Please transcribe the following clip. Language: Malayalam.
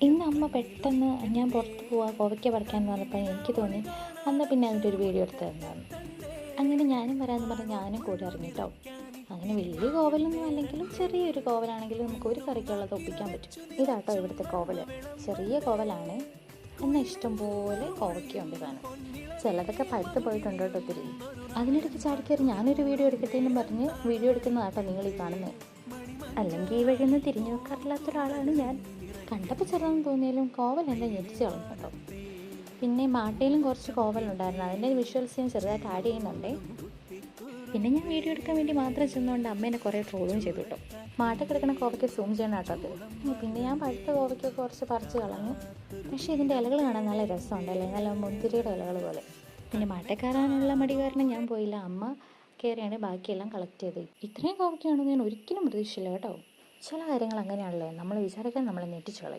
ഇന്ന് അമ്മ പെട്ടെന്ന് ഞാൻ പുറത്ത് പോവാ കോവയ്ക്ക പറിക്കാമെന്ന് പറഞ്ഞപ്പോൾ എനിക്ക് തോന്നി എന്നാൽ പിന്നെ അതിൻ്റെ ഒരു വീഡിയോ എടുത്ത് തന്നാണ്. അങ്ങനെ ഞാനും വരാമെന്ന് പറഞ്ഞ് ഞാനും കൂടെ ഇറങ്ങി കേട്ടോ. അങ്ങനെ വലിയ കോവലൊന്നും അല്ലെങ്കിലും ചെറിയൊരു കോവലാണെങ്കിലും നമുക്ക് ഒരു കറിക്കുള്ളത് ഒപ്പിക്കാൻ പറ്റും. ഇതാട്ടോ ഇവിടുത്തെ കോവൽ, ചെറിയ കോവലാണ്. എന്നാൽ ഇഷ്ടംപോലെ കോവയ്ക്കുണ്ട് താനും. ചിലതൊക്കെ പഴുത്ത് പോയിട്ടുണ്ട് കേട്ടോ ഒത്തിരി. അതിനിടയ്ക്ക് ചാടിക്കയറി ഞാനൊരു വീഡിയോ എടുക്കട്ടെ എന്നും പറഞ്ഞ് വീഡിയോ എടുക്കുന്നതാട്ടോ നിങ്ങൾ ഈ കാണുന്നത്. അല്ലെങ്കിൽ ഈ വഴിയൊന്നും തിരിഞ്ഞു നോക്കാറില്ലാത്ത ഒരാളാണ് ഞാൻ. കണ്ടപ്പോൾ ചെറുതെന്ന് തോന്നിയാലും കോവൽ എന്നെ ഞെരിച്ച് കളഞ്ഞു കേട്ടോ. പിന്നെ മാട്ടയിലും കുറച്ച് കോവലുണ്ടായിരുന്നു, അതിൻ്റെ വിഷ്വൽസ് ഞാൻ ചെറുതായിട്ട് ആഡ് ചെയ്യുന്നുണ്ടേ. പിന്നെ ഞാൻ വീഡിയോ എടുക്കാൻ വേണ്ടി മാത്രം ചെന്നുകൊണ്ട് അമ്മേനെ കുറേ ട്രോളും ചെയ്തു കേട്ടോ. മാട്ട കിടക്കുന്ന കോവയ്ക്ക് സൂം ചെയ്യണം കേട്ടോ അത്. പിന്നെ ഞാൻ പഴുത്ത കോവയ്ക്ക് കുറച്ച് പറിച്ച് കളഞ്ഞു. പക്ഷേ ഇതിൻ്റെ ഇലകൾ കാണാൻ നല്ല രസമുണ്ടല്ലേ, നല്ല മുന്തിരിയുടെ ഇലകൾ പോലെ. പിന്നെ മാട്ട കയറാനുള്ള മടി കാരണം ഞാൻ പോയില്ല, അമ്മ കയറിയാണ് ബാക്കിയെല്ലാം കളക്ട് ചെയ്തത്. ഇത്രയും കോവയ്ക്കാണെന്ന് ഞാൻ ഒരിക്കലും പ്രതീക്ഷിച്ചില്ല കേട്ടോ. ചില കാര്യങ്ങൾ അങ്ങനെയാണല്ലേ, നമ്മൾ വിചാരിക്കാൻ നമ്മളെ ഞെട്ടിച്ച് കളയും.